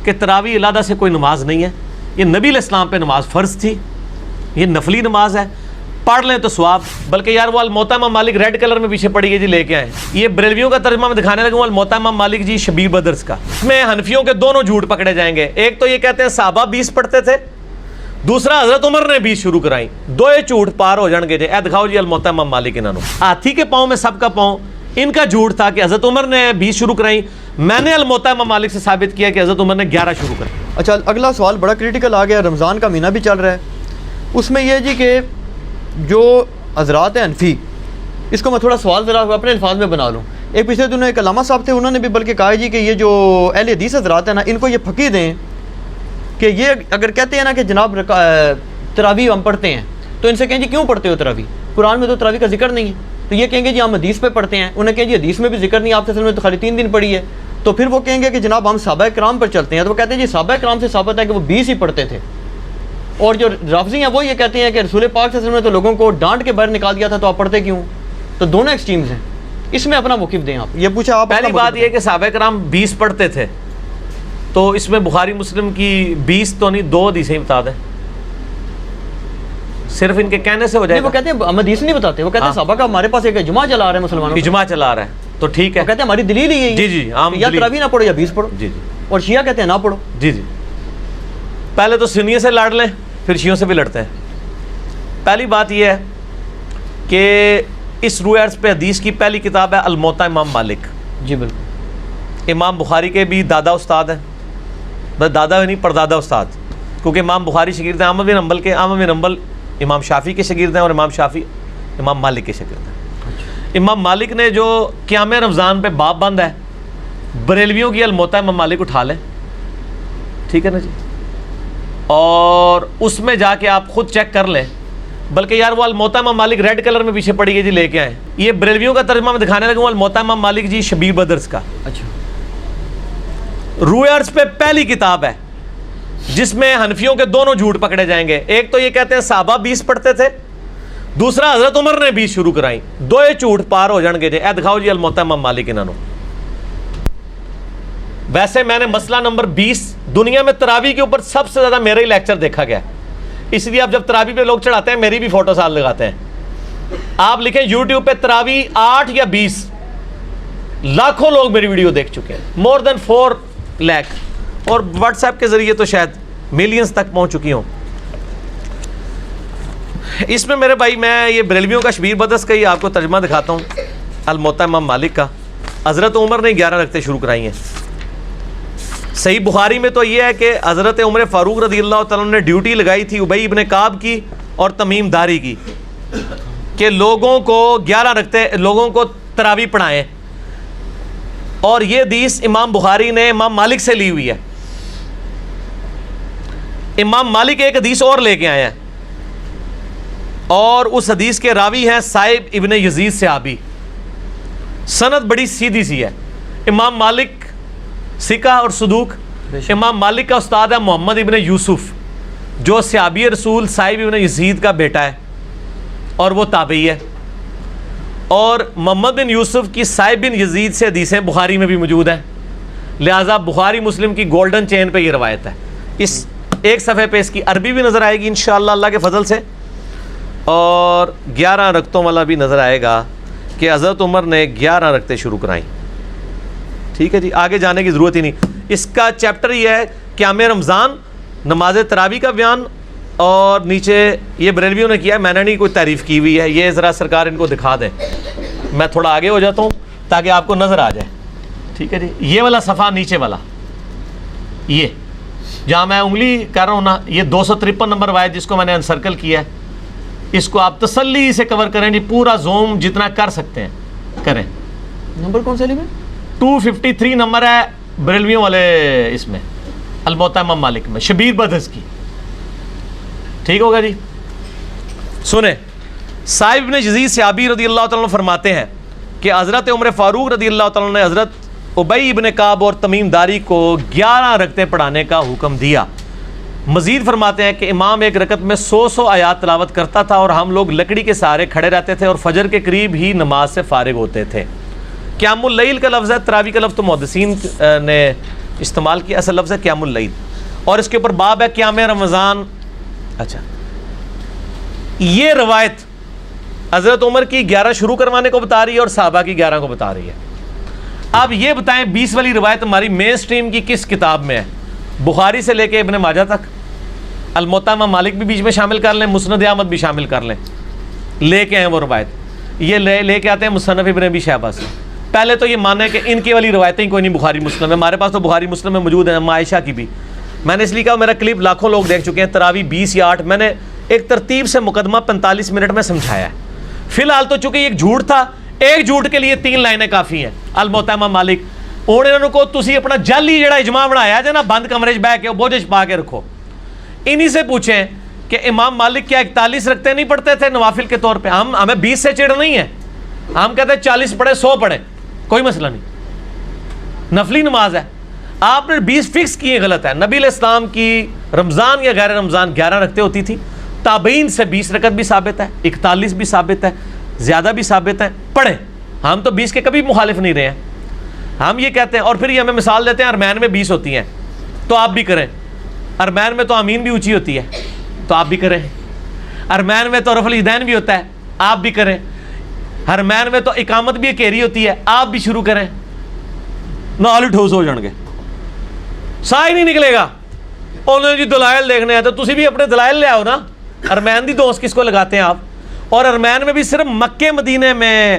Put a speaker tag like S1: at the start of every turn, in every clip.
S1: کہ تراویح علیحدہ سے کوئی نماز نہیں ہے، یہ نبی علیہ السلام پہ نماز فرض تھی، یہ نفلی نماز ہے، پڑھ لیں تو ثواب۔ بلکہ یار وہ الموطا امام مالک ریڈ کلر میں پیچھے پڑی ہے جی، لے کے آئیں، یہ بریلویوں کا ترجمہ میں دکھانے لگا ہوں، الموطا امام مالک جی شبیر بدرس کا۔ اس میں حنفیوں کے دونوں جھوٹ پکڑے جائیں گے، ایک تو یہ کہتے ہیں صحابہ 20 پڑھتے تھے، دوسرا حضرت عمر نے 20 شروع کرائیں، دو یہ جھوٹ پار ہو جان گے جی۔ اے دکھاؤ جی الموطا امام مالک، انہوں ہاتھی کے پاؤں میں سب کا پاؤں، ان کا جھوٹ تھا کہ حضرت عمر نے 20 شروع کرائیں، میں نے الموطا امام مالک سے ثابت کیا کہ حضرت عمر نے 11 شروع کرائی۔
S2: اچھا اگلا سوال بڑا کریٹیکل آ گیا، رمضان کا مہینہ بھی چل رہا ہے، اس میں یہ جی کہ جو حضرات ہیں حنفی، اس کو میں تھوڑا سوال ذرا اپنے الفاظ میں بنا لوں۔ ایک پچھلے دنوں ایک علامہ صاحب تھے، انہوں نے بھی بلکہ کہا جی کہ یہ جو اہل حدیث حضرات ہیں نا، ان کو یہ پھکی دیں کہ یہ اگر کہتے ہیں نا کہ جناب تراویح ہم پڑھتے ہیں، تو ان سے کہیں جی کیوں پڑھتے ہو تراویح؟ قرآن میں تو تراویح کا ذکر نہیں ہے، تو یہ کہیں گے جی ہم حدیث پہ پڑھتے ہیں، انہیں کہیں جی حدیث میں بھی ذکر نہیں، آپ نے تو خالی 3 دن پڑھی ہے، تو پھر وہ کہیں گے کہ جناب ہم صحابہ کرام پر چلتے ہیں، تو وہ کہتے ہیں جی صحابہ کرام سے ثابت ہے کہ وہ 20 ہی پڑھتے تھے، اور جو رافضی ہیں وہ یہ کہتے ہیں کہ رسول پاک صلی اللہ علیہ وسلم نے تو لوگوں کو ڈانٹ کے باہر نکال دیا تھا، تو آپ پڑھتے کیوں؟ تو دونوں ایکسٹریمز ہیں، اس میں اپنا موقف دیں آپ۔ یہ پوچھا آپ،
S1: پہلی بات یہ کہ صحابہ کرام 20 پڑھتے تھے، تو اس میں بخاری مسلم کی 20 تو نہیں 2 حدیثیں بتا دیں، صرف ان کے کہنے سے ہو جائے گا۔
S2: وہ کہتے ہیں ہم حدیث نہیں بتاتے، وہ کہتے ہیں صحابہ کا ہمارے پاس ایک اجماع چلا رہا ہے، مسلمانوں
S1: اجماع چلا رہا ہے، تو ٹھیک ہے،
S2: وہ کہتے ہیں ہماری دلیل ہی یہی
S1: جی جی عام
S2: ہے، یا تراویح نہ پڑھو یا 20 پڑھو،
S1: جی جی
S2: اور شیعہ کہتے ہیں نہ پڑھو۔
S1: جی جی پہلے تو سنیوں سے لڑ لیں، پھر شیعوں سے بھی لڑتے ہیں۔ پہلی بات یہ ہے کہ اس روایت پہ حدیث کی پہلی کتاب ہے الموطا امام مالک،
S2: جی بالکل،
S1: امام بخاری کے بھی دادا استاد ہیں، بس دادا نہیں پردادا استاد، کیونکہ امام بخاری شاگرد ہیں احمد بن حنبل کے، احمد بن حنبل امام شافعی کے شاگرد ہیں، اور امام شافعی امام مالک کے شاگرد ہیں۔ امام مالک نے جو قیام رمضان پہ باب بند ہے، بریلویوں کی الموطا امام مالک اٹھا لیں، ٹھیک ہے نا جی، اور اس میں جا کے آپ خود چیک کر لیں۔ بلکہ یار وہ الموطا امام مالک ریڈ کلر میں پیچھے پڑی ہے جی، لے کے آئیں، یہ بریلویوں کا ترجمہ میں دکھانے لگا ہوں، الموطا امام مالک جی شبیر بدرس کا۔
S2: اچھا
S1: روایت پہ پہلی کتاب ہے جس میں حنفیوں کے دونوں جھوٹ پکڑے جائیں گے، ایک تو یہ کہتے ہیں صحابہ 20 پڑھتے تھے، دوسرا حضرت عمر نے 20 شروع کرائیں، دو یہ جھوٹ پار ہو جان گے جی۔ اے دکھاؤ جی الموطا امام مالک، انہوں ویسے میں نے مسئلہ نمبر 20 دنیا میں تراویح کے اوپر سب سے زیادہ میرا ہی لیکچر دیکھا گیا، اس لیے آپ جب تراویح پہ لوگ چڑھاتے ہیں میری بھی فوٹو ساتھ لگاتے ہیں، آپ لکھیں یوٹیوب پہ تراویح 8 یا 20، لاکھوں لوگ میری ویڈیو دیکھ چکے ہیں، مور دین 4 لاکھ، اور واٹس ایپ کے ذریعے تو شاید ملینز تک پہنچ چکی ہوں۔ اس میں میرے بھائی میں یہ بریلویوں کا شبیر بدرس کا ہی آپ کو ترجمہ دکھاتا ہوں، الموطا امام مالک کا۔ حضرت عمر نے 11 رکعتیں شروع کرائی ہیں۔ صحیح بخاری میں تو یہ ہے کہ حضرت عمر فاروق رضی اللہ تعالیٰ نے ڈیوٹی لگائی تھی ابی ابن کعب کی اور تمیم داری کی کہ لوگوں کو 11 رکعتیں لوگوں کو تراویح پڑھائیں، اور یہ حدیث امام بخاری نے امام مالک سے لی ہوئی ہے۔ امام مالک ایک حدیث اور لے کے آئے ہیں، اور اس حدیث کے راوی ہیں صائب ابن یزید صحابی، سند بڑی سیدھی سی ہے۔ امام مالک ثقہ اور صدوق، امام مالک کا استاد ہے محمد ابن یوسف جو صحابی رسول صائب ابن یزید کا بیٹا ہے، اور وہ تابعی ہے، اور محمد بن یوسف کی صائب بن یزید سے حدیثیں بخاری میں بھی موجود ہیں، لہٰذا بخاری مسلم کی گولڈن چین پہ یہ روایت ہے۔ اس ایک صفحے پہ اس کی عربی بھی نظر آئے گی انشاءاللہ اللہ کے فضل سے، اور 11 رکعتوں والا بھی نظر آئے گا کہ حضرت عمر نے 11 رکعتیں شروع کرائیں، ٹھیک ہے جی، آگے جانے کی ضرورت ہی نہیں۔ اس کا چیپٹر یہ ہے قیام رمضان، نماز تراویح کا بیان، اور نیچے یہ بریلویوں نے کیا ہے، میں نے نہیں کوئی تعریف کی ہوئی ہے، یہ ذرا سرکار ان کو دکھا دیں، میں تھوڑا آگے ہو جاتا ہوں تاکہ آپ کو نظر آ جائے، ٹھیک ہے جی۔ یہ والا صفحہ نیچے والا، یہ جہاں میں انگلی کر رہا ہوں نا، یہ 253 نمبر روایت جس کو میں نے انسرکل کیا ہے، اس کو آپ تسلی سے کور کریں جی، پورا زوم جتنا کر سکتے ہیں کریں۔
S2: نمبر کون سے لی میں؟
S1: 253 نمبر ہے بریلویوں والے، اس میں الموطا امام مالک میں شبیر بدرس کی، ٹھیک ہوگا جی۔ سنیں، صائب ابن یزید صحابی رضی اللہ تعالیٰ عنہ فرماتے ہیں کہ حضرت عمر فاروق رضی اللہ تعالیٰ عنہ نے حضرت ابی ابن کعب اور تمیم داری کو 11 رکعتیں پڑھانے کا حکم دیا۔ مزید فرماتے ہیں کہ امام ایک رکعت میں 100 آیات تلاوت کرتا تھا، اور ہم لوگ لکڑی کے سہارے کھڑے رہتے تھے، اور فجر کے قریب ہی نماز سے فارغ ہوتے تھے۔ قیام اللیل کا لفظ ہے، تراویح کا لفظ تو محدثین نے استعمال کیا، اصل لفظ ہے قیام اللیل، اور اس کے اوپر باب ہے قیام رمضان. اچھا یہ روایت حضرت عمر کی 11 شروع کروانے کو بتا رہی ہے اور صحابہ کی 11 کو بتا رہی ہے. اب یہ بتائیں 20 والی روایت ہماری مین سٹریم کی کس کتاب میں ہے؟ بخاری سے لے کے ابن ماجہ تک، الموطا امام مالک بھی بیچ میں شامل کر لیں، مسند احمد بھی شامل کر لیں، لے کے ہیں وہ روایت. یہ لے کے آتے ہیں مصنف ابن ابی شیبہ سے. پہلے تو یہ مانا کہ ان کی والی روایتیں کوئی نہیں بخاری مسلم ہے، ہمارے پاس تو بخاری مسلم میں موجود ہیں، عائشہ کی بھی. میں نے اس لیے کہا میرا کلپ لاکھوں لوگ دیکھ چکے ہیں، تراویح 20 یا 8 میں نے ایک ترتیب سے مقدمہ 45 منٹ میں سمجھایا ہے. فی الحال تو چونکہ ایک جھوٹ تھا، ایک جھوٹ کے لیے 3 لائنیں کافی ہیں. الموطا امام مالک ہوں انہوں کو تسی اپنا جعلی جڑا اجماع بنایا جائے نا، بند کمرے چ بہ کے بوجھ پا کے رکھو. انہی سے پوچھیں کہ امام مالک کیا 41 رکھتے نہیں پڑھتے تھے نوافل کے طور پہ؟ ہمیں 20 سے چڑ نہیں ہے، ہم کہتے ہیں 40 پڑھے 100 پڑھے، کوئی مسئلہ نہیں، نفلی نماز ہے. آپ نے 20 فکس کیے، غلط ہے. نبی علیہ السلام کی رمضان یا غیر رمضان 11 رکھتے ہوتی تھی، تابعین سے 20 رکعت بھی ثابت ہے، 41 بھی ثابت ہے، زیادہ بھی ثابت ہے، پڑھیں. ہم تو 20 کے کبھی مخالف نہیں رہے ہیں. ہم یہ کہتے ہیں، اور پھر یہ ہمیں مثال دیتے ہیں ارمین میں 20 ہوتی ہیں تو آپ بھی کریں. ارمین میں تو آمین بھی اونچی ہوتی ہے تو آپ بھی کریں. ارمین میں تو رفع الیدین بھی ہوتا ہے، آپ بھی کریں. ارمین میں تو اقامت بھی اکیری ہوتی ہے، آپ بھی شروع کریں. نال ہی ٹھوس ہو جان گے، سا ہی نہیں نکلے گا. انہوں نے جی دلائل دیکھنے ہیں تو تسی بھی اپنے دلائل لے آؤ نا. ارمین دی دوست کس کو لگاتے ہیں آپ؟ اور ارمین میں بھی صرف مکے مدینے میں،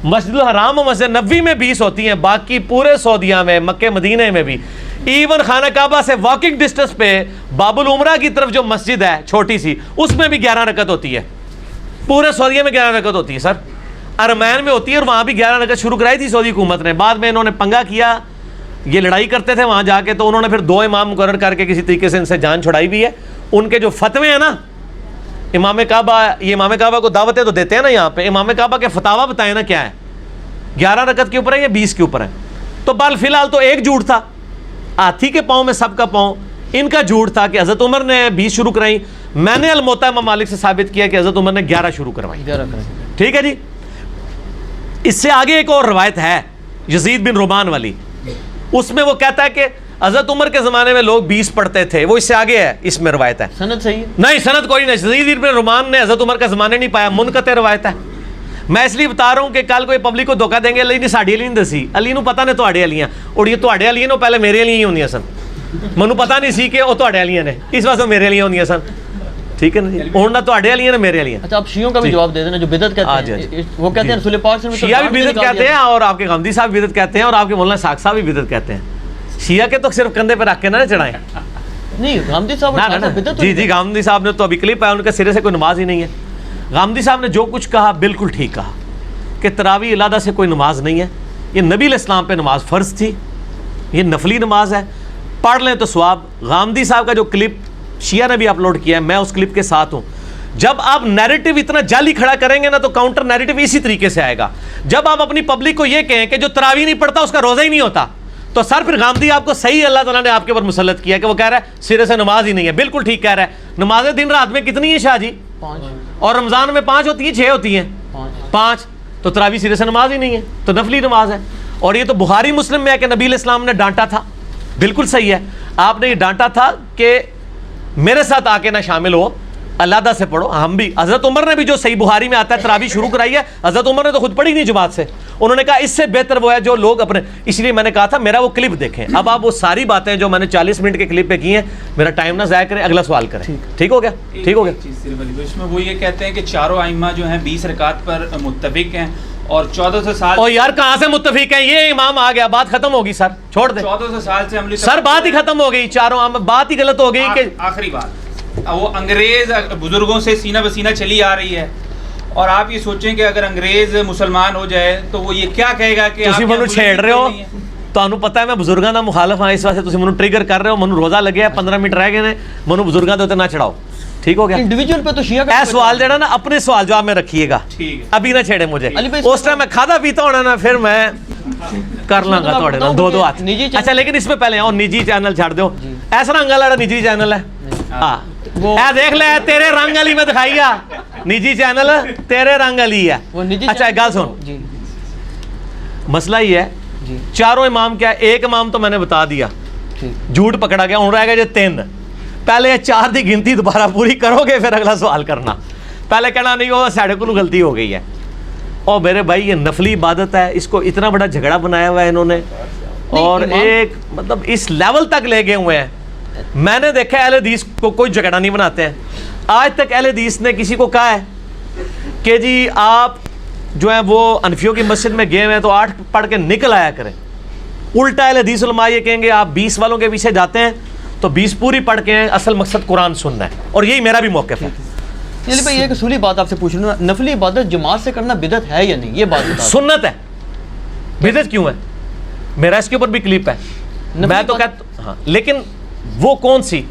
S1: مسجد الحرام و مسجد نبوی میں 20 ہوتی ہیں، باقی پورے سعودیہ میں، مکے مدینے میں بھی، ایون خانہ کعبہ سے واکنگ ڈسٹنس پہ باب العمرہ کی طرف جو مسجد ہے چھوٹی سی، اس میں بھی 11 رکعت ہوتی ہے. پورے سعودیہ میں 11 رکعت ہوتی ہے سر. ارمین میں ہوتی ہے، اور وہاں بھی 11 رکعت شروع کرائی تھی سعودی حکومت نے. بعد میں انہوں نے پنگا کیا، یہ لڑائی کرتے تھے وہاں جا کے، تو انہوں نے پھر 2 امام مقرر کر کے کسی طریقے سے ان سے جان چھڑائی بھی ہے. ان کے جو فتوے ہیں نا، امام کعبہ، یہ امام کعبہ کو دعوتیں تو دیتے ہیں نا یہاں پہ، امام کعبہ کے فتاوا بتائیں نا کیا ہے، 11 رکعت کے اوپر ہے یا 20 کے اوپر ہے؟ تو بال فی الحال تو ایک جھوٹ تھا، ہاتھی کے پاؤں میں سب کا پاؤں. ان کا جھوٹ تھا کہ حضرت عمر نے 20 شروع کرائی. میں نے الموطا امام مالک سے ثابت کیا کہ حضرت عمر نے 11 شروع کروائی. ٹھیک ہے جی. اس سے آگے ایک اور روایت ہے یزید بن رومان والی، اس میں وہ کہتا ہے کہ حضرت عمر کے زمانے میں لوگ 20 پڑھتے تھے. وہ اس سے آگے ہے، اس میں روایت ہے.
S2: سند صحیح ہے؟
S1: نہیں، سند کوئی نہیں. یزید بن رومان نے حضرت عمر کا زمانے نہیں پایا، منقطع روایت ہے. میں اس لیے بتا رہا ہوں کہ کل کوئی پبلک کو دھوکہ دیں گے، علی نے ساڑی علی نہیں دسی، علی نو پتہ نے تواڈے علیاں، اور یہ تواڈے علیاں نو پہلے میرے علیاں ہی ہوندیاں سن، مینوں پتہ نہیں سی کہ وہ تواڈے علیاں نے، اس واسطے میرے علیاں ہوندیاں سن. ٹھیک ہے نا جی، ہن نہ تواڈے علیاں نے میرے علیاں.
S2: اچھا آپ شیعوں کا بھی جواب دے دینا جو بدعت کہتے ہیں. وہ کہتے ہیں رسول پاک صلی اللہ علیہ وسلم
S1: شیعہ بھی بدعت کہتے ہیں، اور آپ کے غامدی صاحب بدعت کہتے ہیں، اور آپ کے مولانا ساق صاحب بھی بدعت کہتے ہیں. شیعہ کے تو صرف کندھے پہ رکھ کے نہ چڑھائیں.
S2: نہیں غامدی صاحب
S1: جی جی، غامدی صاحب نے تو ابھی کلپ آیا، ان کے سرے سے کوئی نماز ہی نہیں ہے. غامدی صاحب نے جو کچھ کہا بالکل ٹھیک کہا کہ تراویح علیحدہ سے کوئی نماز نہیں ہے. یہ نبی علیہ السلام پہ نماز فرض تھی، یہ نفلی نماز ہے، پڑھ لیں تو ثواب. غامدی صاحب کا جو کلپ شیعہ نے بھی اپلوڈ کیا ہے، میں اس کلپ کے ساتھ ہوں. جب آپ نیریٹو اتنا جعلی کھڑا کریں گے نا تو کاؤنٹر نیریٹو اسی طریقے سے آئے گا. جب آپ اپنی پبلک کو یہ کہیں کہ جو تراویح نہیں پڑھتا اس کا روزہ ہی نہیں ہوتا، تو سر پھر غامدی آپ کو صحیح اللہ تعالیٰ نے آپ کے اوپر مسلط کیا کہ وہ کہہ رہا ہے سرے سے نماز ہی نہیں ہے. بالکل ٹھیک کہہ رہا ہے. نمازیں دن رات میں کتنی ہیں شاہ جی؟
S2: 5.
S1: اور رمضان میں 5 ہوتی ہیں، 6 ہوتی ہیں، 5. تو تراویح سرے سے نماز ہی نہیں ہے، تو نفلی نماز ہے. اور یہ تو بخاری مسلم میں ہے کہ نبی علیہ السلام نے ڈانٹا تھا. بالکل صحیح ہے، آپ نے یہ ڈانٹا تھا کہ میرے ساتھ آ کے نہ شامل ہو، علیحدہ سے پڑھو. ہم بھی، حضرت عمر نے بھی جو صحیح بخاری میں آتا ہے تراویح شروع کرائی ہے، حضرت عمر نے تو خود پڑھی نہیں جماعت سے. انہوں نے کہا اس سے بہتر وہ ہے جو لوگ اپنے، اس لیے میں نے کہا تھا میرا وہ کلپ دیکھیں. اب آپ وہ ساری باتیں جو میں نے 40 منٹ کے کلپ پہ کی ہیں، میرا ٹائم نہ ضائع کریں، اگلا سوال کریں. ٹھیک ہو گیا؟ ٹھیک ہو گیا.
S3: اس میں وہ یہ کہتے ہیں کہ چاروں ائمہ جو ہیں 20 رکعت پر متفق ہیں، اور 1400 سال.
S1: اور یار کہاں سے متفق ہیں؟ یہ امام آ گیا، بات ختم ہوگی سر، چھوڑ دیں.
S3: 1400 سال سے عملی
S1: سر بات ہی ختم ہو گئی، چاروں بات ہی غلط ہو گئی کہ
S3: آخری بات وہ انگریز بزرگوں سے سینہ بسینہ چلی آ رہی ہے. اور آپ یہ سوچیں کہ اگر انگریز مسلمان ہو جائے تو وہ یہ کیا کہے گا کہ
S1: تسی منو چھیڑ رہے ہو. تانوں پتہ ہے میں بزرگاں دا مخالف ہاں، اس واسطے تسی منو ٹریگر کر رہے ہو. منو روزہ لگیا ہے، 15 منٹ رہ گئے نے، منو بزرگاں دے اوتے نہ چڑھاؤ. ٹھیک ہو گیا؟
S2: انڈیویجول پہ تو شیعہ کا
S1: اے سوال جڑا نا اپنے سوال جواب میں رکھیے گا، ابھی نہ چھیڑے مجھے. اس ٹائم میں کھادا پیتا ہونا نا، پھر میں کر لوں گا تھوڑے نال 2 ہاتھ. اچھا لیکن اس میں پہلے اور نجی چینل چھڑ دو. ایسا رنگ والا نجی چینل ہے، ہاں اے دیکھ لے تیرے رنگ والی میں دکھائیا نجی چینل تیرے رنگ والی ہے. اچھا ایک گل سن، مسئلہ یہ ہے چاروں امام کیا ہے؟ ایک امام تو میں نے بتا دیا جھوٹ پکڑا گیا. ہوں رہ گئے جی 3. پہلے 4 کی گنتی دوبارہ پوری کرو گے پھر اگلا سوال کرنا. پہلے کہنا نہیں وہ ساڑھے کو غلطی ہو گئی ہے. اور میرے بھائی یہ نفلی عبادت ہے, اس کو اتنا بڑا جھگڑا بنایا ہوا ہے انہوں نے, اور ایک مطلب اس لیول تک لے گئے ہوئے ہیں. میں نے دیکھا اہل حدیث کو کوئی جھگڑا نہیں بناتے ہیں. آج تک اہل حدیث نے کسی کو کہا ہے کہ جی آپ جو ہیں وہ انفیوں کی مسجد میں گئے ہوئے ہیں تو 8 پڑھ کے نکل آیا کریں. الٹا اہل حدیث علماء یہ کہیں گے آپ 20 والوں کے پیچھے جاتے ہیں تو 20 پوری پڑھ کے ہیں, اصل مقصد قرآن سننا ہے. اور یہی میرا بھی موقف ہے.
S2: علی بھائی ایک اصولی بات آپ سے پوچھ لوں, نفلی عبادت جماعت سے کرنا بدعت ہے یا نہیں, یہ بات بتا.
S1: سنت ہے, بدعت کیوں ہے؟ میرا اس کے اوپر بھی کلپ ہے. میں تو کہتا ہاں, لیکن وہ کون سی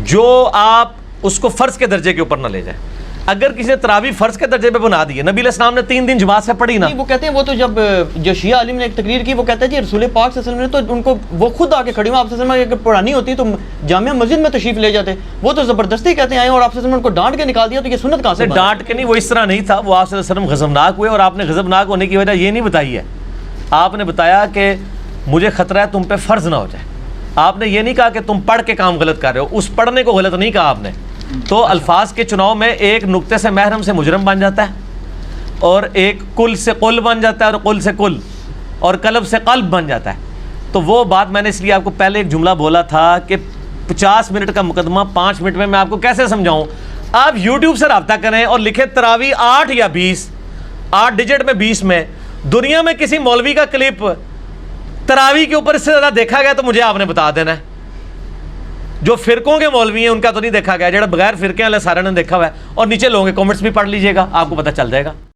S1: جو آپ اس کو فرض کے درجے کے اوپر نہ لے جائیں. اگر کسی نے تراویح فرض کے درجے پہ بنا دی ہے, نبی علیہ السلام نے 3 دن جماعت سے پڑھی نا.
S2: وہ کہتے ہیں وہ تو جب جو شیعہ عالم نے ایک تقریر کی, وہ کہتا ہے جی رسول پاک صلی اللہ علیہ وسلم نے تو ان کو وہ خود آ کے کھڑی ہوں, آپ صلی اللہ علیہ وسلم پڑھانی ہوتی تو جامعہ مسجد میں تشریف لے جاتے. وہ تو زبردستی کہتے ہیں آئے اور آپ صلی اللہ علیہ وسلم ان کو ڈانٹ کے نکال دیا, تو یہ سنت کہاں سے؟
S1: ڈانٹ کے نہیں, وہ اس طرح نہیں تھا. وہ آپ صلی اللہ علیہ وسلم غضبناک ہوئے, اور آپ نے غضبناک ہونے کی وجہ یہ نہیں بتائی ہے. آپ نے بتایا کہ مجھے خطرہ ہے تم پہ فرض نہ ہو جائے. آپ نے یہ نہیں کہا کہ تم پڑھ کے کام غلط کر رہے ہو, اس پڑھنے کو غلط نہیں کہا آپ نے. تو الفاظ کے چناؤ میں ایک نقطے سے محرم سے مجرم بن جاتا ہے, اور ایک کل سے قل بن جاتا ہے, اور قل سے کل, اور قلب سے قلب بن جاتا ہے. تو وہ بات میں نے اس لیے آپ کو پہلے ایک جملہ بولا تھا کہ 50 منٹ کا مقدمہ 5 منٹ میں آپ کو کیسے سمجھاؤں. آپ یوٹیوب سے رابطہ کریں اور لکھیں تراویح 8 یا 20, 8 ڈیجٹ میں 20 میں. دنیا میں کسی مولوی کا کلپ تراویح کے اوپر اس سے زیادہ دیکھا گیا تو مجھے آپ نے بتا دینا ہے. جو فرقوں کے مولوی ہیں ان کا تو نہیں دیکھا گیا, جڑا بغیر فرقے والے سارے نے دیکھا ہوا ہے. اور نیچے لوگوں کے کامنٹس بھی پڑھ لیجئے گا, آپ کو پتہ چل جائے گا.